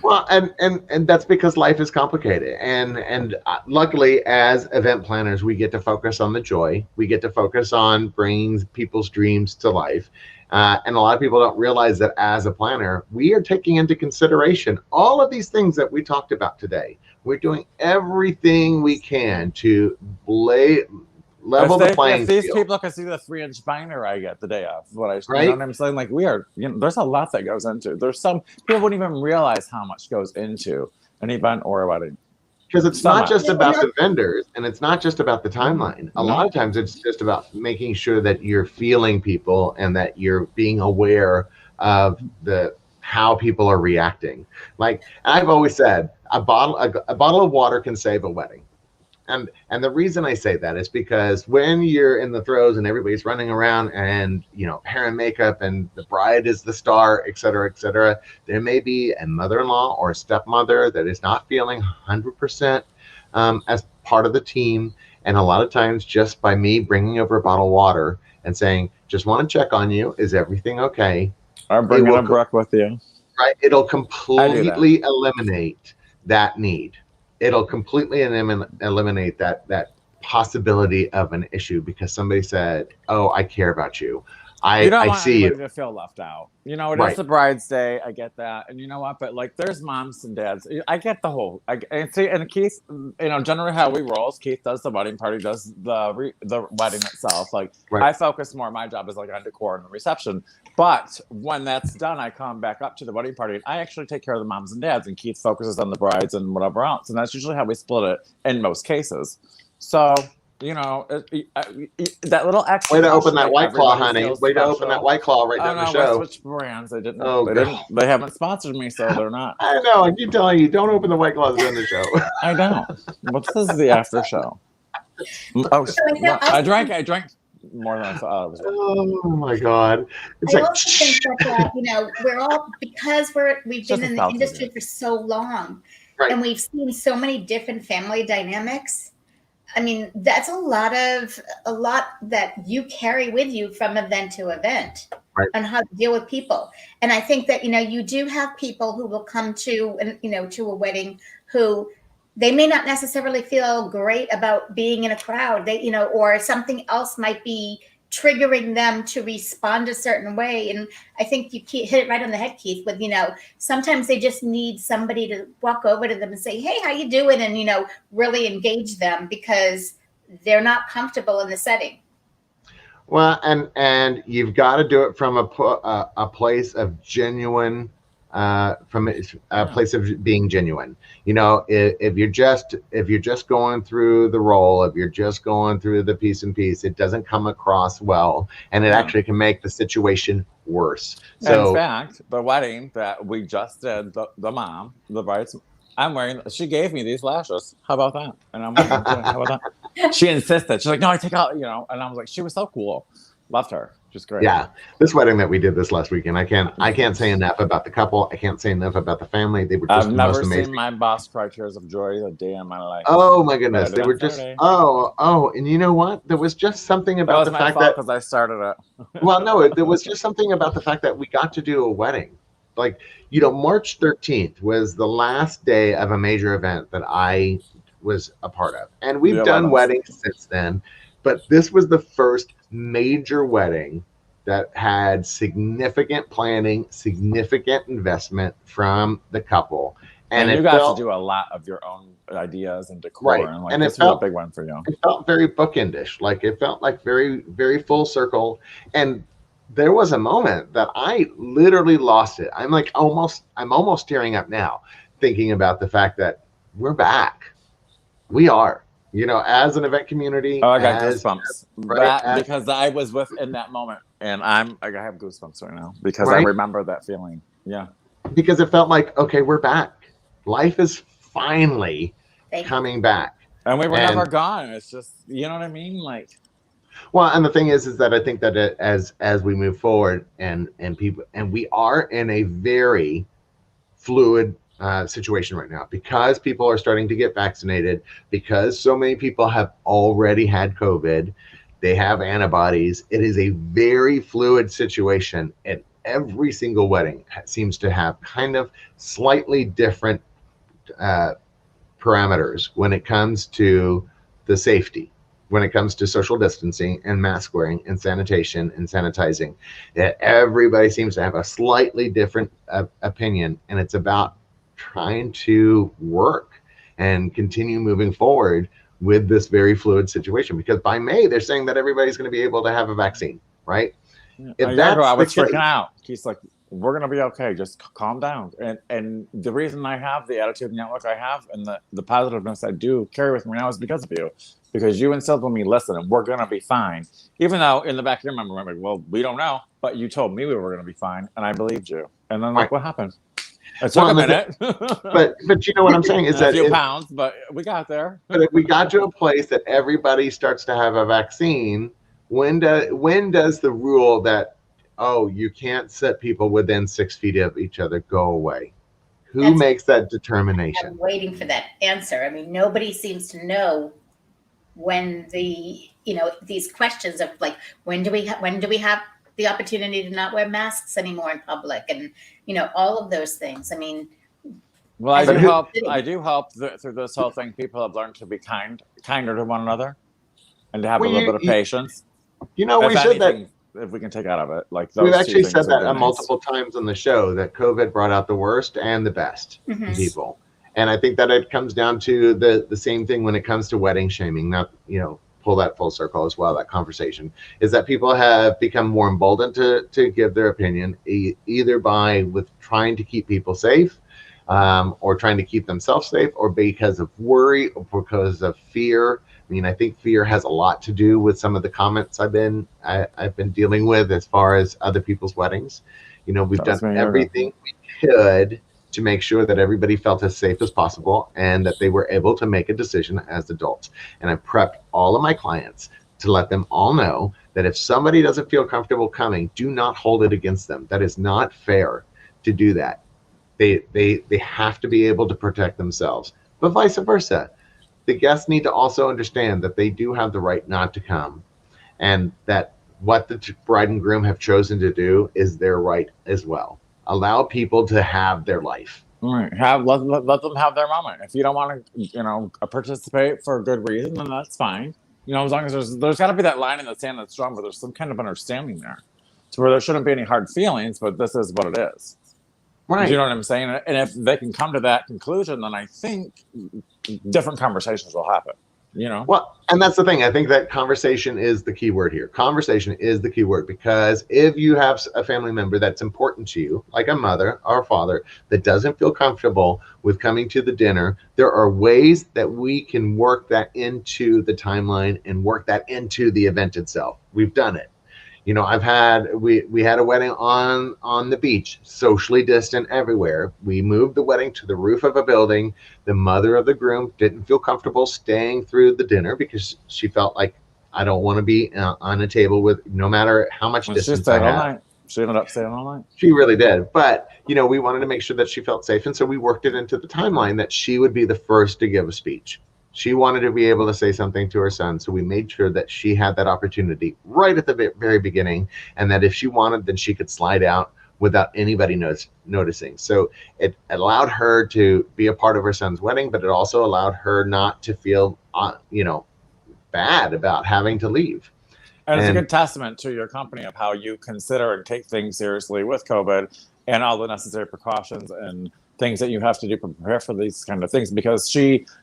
Well, and that's because life is complicated, and luckily, as event planners, we get to focus on the joy. We get to focus on bringing people's dreams to life, and a lot of people don't realize that as a planner, we are taking into consideration all of these things that we talked about today. We're doing everything we can to level the playing field. If these people can see the 3-inch binder I get the day of, you know what I'm saying? Like, we are, you know, there's a lot that goes into. There's some people wouldn't even realize how much goes into an event or a wedding. Because it's not just about the vendors, and it's not just about the timeline. A lot of times it's just about making sure that you're feeling people and that you're being aware of how people are reacting. Like I've always said, a bottle of water can save a wedding. And the reason I say that is because when you're in the throes and everybody's running around and, you know, hair and makeup and the bride is the star, et cetera, there may be a mother-in-law or a stepmother that is not feeling 100% as part of the team. And a lot of times just by me bringing over a bottle of water and saying, just want to check on you, is everything okay? I'm bringing a Brooke with you. Right. It'll completely eliminate that need. It'll completely eliminate that possibility of an issue because somebody said, "Oh, I care about you. You don't want see anybody to feel left out. You know, it is the bride's day. I get that, and you know what? But like, there's moms and dads. I get the whole. And Keith, you know, generally how we roll. Keith does the wedding party, does the wedding itself. Like, I focus more. My job is like on decor and the reception. But when that's done, I come back up to the wedding party, and I actually take care of the moms and dads, and Keith focuses on the brides and whatever else. And that's usually how we split it in most cases. So. You know, that little extra. Way to open that White Claw, honey. Way to open that White Claw right down the show. Switch brands. They didn't. They haven't sponsored me, so they're not. I know. I keep telling you, don't open the White Claws during the show. I know. But this is the after show. Oh, no, I drank more than I thought. Oh my God! It's I also think that you know, we're all because we've been in the industry for so long, and we've seen so many different family dynamics. I mean, that's a lot that you carry with you from event to event on how to deal with people. And I think that, you know, you do have people who will come to a wedding who they may not necessarily feel great about being in a crowd, or something else might be triggering them to respond a certain way. And I think you hit it right on the head, Keith, with, you know, sometimes they just need somebody to walk over to them and say, hey, how you doing? And, you know, really engage them because they're not comfortable in the setting. Well, and you've got to do it from a place of genuine, from a place of being genuine. You know, if you're just going through the role, if you're just going through the piece and piece, it doesn't come across well, and it actually can make the situation worse. So, in fact, the wedding that we just did, the mom, the bride's, she gave me these lashes. How about that? And I'm like, how about that? She insisted. She's like, no, I take out, you know, and I was like, she was so cool. Loved her. Just great. Yeah, this wedding that we did this last weekend, I can't say enough about the couple. I can't say enough about the family. They were just I've the never most amazing. seen my boss cry tears of joy a day in my life. Oh my goodness, they were just and you know what? There was just something about the fact that because I started it. Well, no, there was just something about the fact that we got to do a wedding. Like, you know, March 13th was the last day of a major event that I was a part of, and we've done weddings since then, but this was the first major wedding that had significant planning, significant investment from the couple. And you got to do a lot of your own ideas and decor, right. and like and this was a big one for you. It felt very bookendish, like it felt like very, very full circle. And there was a moment that I literally lost it. I'm almost tearing up now, thinking about the fact that we're back. We are, as an event community. Oh, I got goosebumps. Because I was in that moment, and I have goosebumps right now because I remember that feeling. Yeah. Because it felt like, okay, we're back. Life is finally coming back. And we were never gone. It's just, you know what I mean? Like, well, and the thing is that I think that as we move forward and we are in a very fluid situation right now, because people are starting to get vaccinated, because so many people have already had COVID, they have antibodies. It is a very fluid situation, and every single wedding seems to have kind of slightly different parameters when it comes to the safety, when it comes to social distancing and mask wearing and sanitation and sanitizing. That everybody seems to have a slightly different opinion, and it's about trying to work and continue moving forward with this very fluid situation, because by May they're saying that everybody's going to be able to have a vaccine, right? A year ago, I was freaking out. He's like, we're going to be okay. Just calm down. And the reason I have the attitude and the outlook I have, and the positiveness I do carry with me now, is because of you. Because you instilled in me, listen, we're going to be fine. Even though in the back of your mind, I'm like, well, we don't know. But you told me we were going to be fine, and I believed you. And then, what happened? It took a minute. but you know what I'm saying is that a few pounds, but we got there. But if we got to a place that everybody starts to have a vaccine, when does the rule that, oh, you can't set people within 6 feet of each other go away? Who makes that determination? I'm waiting for that answer. I mean, nobody seems to know when these questions of like, when do we have the opportunity to not wear masks anymore in public, and all of those things. I mean, well, I do hope that through this whole thing, people have learned to be kinder to one another, and to have a little bit of patience. We said that. If we can take out of it, like we've actually said that multiple times on the show, that COVID brought out the worst and the best in people. And I think that it comes down to the same thing when it comes to wedding shaming. Not, pull that full circle as well, that conversation, is that people have become more emboldened to give their opinion, either with trying to keep people safe, or trying to keep themselves safe, or because of worry, or because of fear. I mean, I think fear has a lot to do with some of the comments I've been dealing with as far as other people's weddings. We've done everything we could to make sure that everybody felt as safe as possible, and that they were able to make a decision as adults. And I prepped all of my clients to let them all know that if somebody doesn't feel comfortable coming, do not hold it against them. That is not fair to do that. They have to be able to protect themselves, but vice versa. The guests need to also understand that they do have the right not to come, and that what the bride and groom have chosen to do is their right as well. Allow people to have their life. Right. Let them have their moment. If you don't want to, participate for a good reason, then that's fine. As long as there's got to be that line in the sand that's strong, where there's some kind of understanding there, to where there shouldn't be any hard feelings, but this is what it is. Right. You know what I'm saying? And if they can come to that conclusion, then I think different conversations will happen. Well, and that's the thing. I think that conversation is the key word here. Conversation is the key word, because if you have a family member that's important to you, like a mother or a father, that doesn't feel comfortable with coming to the dinner, there are ways that we can work that into the timeline and work that into the event itself. We've done it. We had a wedding on the beach, socially distant everywhere. We moved the wedding to the roof of a building. The mother of the groom didn't feel comfortable staying through the dinner, because she felt like, I don't want to be on a table with, no matter how much distance I have. She ended up staying all night. She really did. But, we wanted to make sure that she felt safe. And so we worked it into the timeline that she would be the first to give a speech. She wanted to be able to say something to her son, so we made sure that she had that opportunity right at the very beginning, and that if she wanted, then she could slide out without anybody noticing. So it allowed her to be a part of her son's wedding, but it also allowed her not to feel, bad about having to leave. And it's a good testament to your company of how you consider and take things seriously with COVID and all the necessary precautions and things that you have to do to prepare for these kind of things, because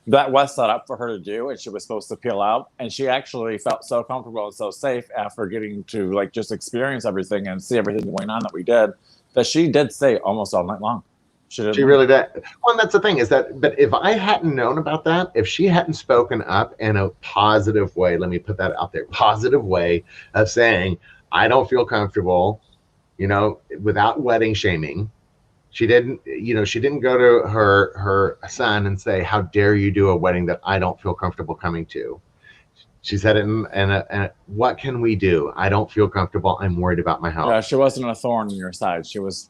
that was set up for her to do, and she was supposed to peel out, and she actually felt so comfortable and so safe after getting to like just experience everything and see everything going on that we did, that she did stay almost all night long. She really did. Well, and that's the thing is that, but if I hadn't known about that, if she hadn't spoken up in a positive way, let me put that out there, positive way of saying, I don't feel comfortable, without wedding shaming. She didn't go to her son and say, how dare you do a wedding that I don't feel comfortable coming to. She said it in what can we do? I don't feel comfortable. I'm worried about my health. Yeah, she wasn't a thorn in your side. She was,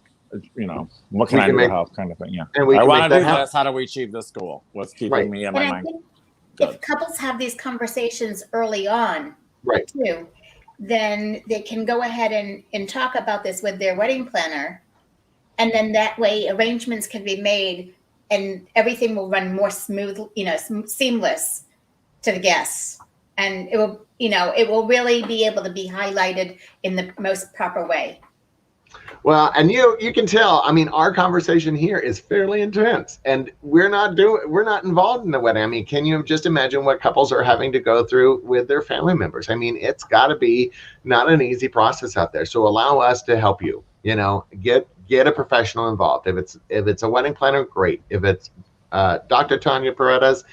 what can I do to help kind of thing. Yeah. And I want to do this. How do we achieve this goal with keeping me in my mind? If couples have these conversations early on, right, too, then they can go ahead and talk about this with their wedding planner. And then that way arrangements can be made and everything will run more smooth, seamless to the guests. And it will really be able to be highlighted in the most proper way. Well, and you can tell, I mean, our conversation here is fairly intense, and we're not involved in the wedding. I mean, can you just imagine what couples are having to go through with their family members? I mean, it's got to be not an easy process out there. So allow us to help you, get a professional involved. If it's a wedding planner, great. If it's Dr. Tania Paredes,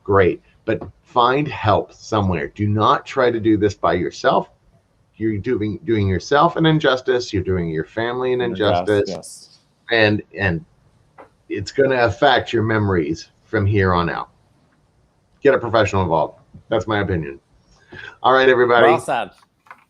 great. But find help somewhere. Do not try to do this by yourself. You're doing yourself an injustice. You're doing your family an injustice. Yes. And it's going to affect your memories from here on out. Get a professional involved. That's my opinion. All right, everybody. Well said.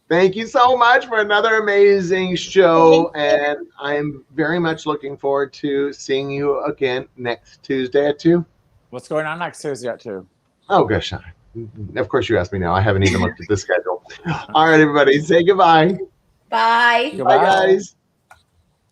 Thank you so much for another amazing show. And I'm very much looking forward to seeing you again next Tuesday at 2. What's going on next Tuesday at 2? Oh, gosh. Of course you asked me now. I haven't even looked at the schedule. All right, everybody. Say goodbye. Bye. Goodbye, guys.